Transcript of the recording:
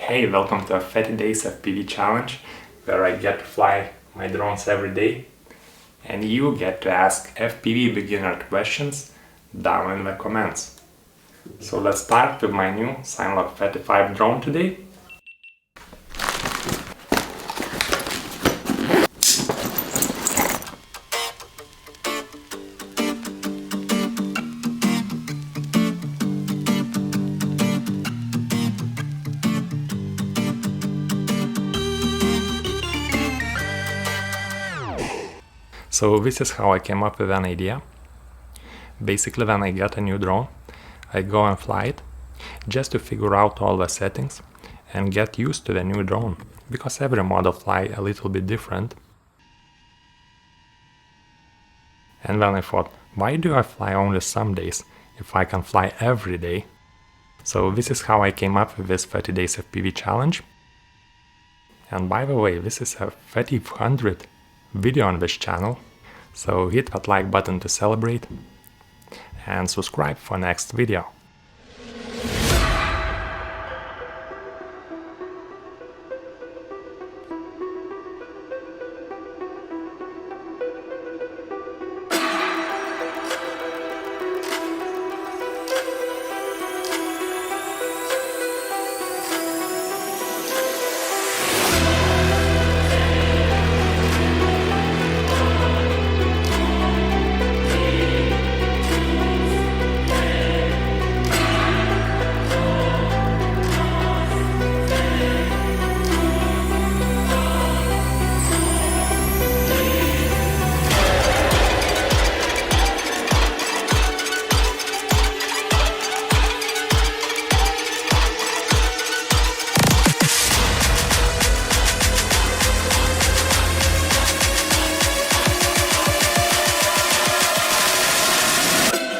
Hey, welcome to a 30 days FPV challenge where I get to fly my drones every day and you get to ask FPV beginner questions down in the comments. So let's start with my new Signlock 35 drone today. So this is how I came up with an idea. Basically, when I get a new drone, I go and fly it just to figure out all the settings and get used to the new drone, because every model fly a little bit different. And then I thought, why do I fly only some days if I can fly every day? So this is how I came up with this 30 days FPV challenge. And by the way, this is a 3,500th video on this channel, so hit that like button to celebrate and subscribe for next video.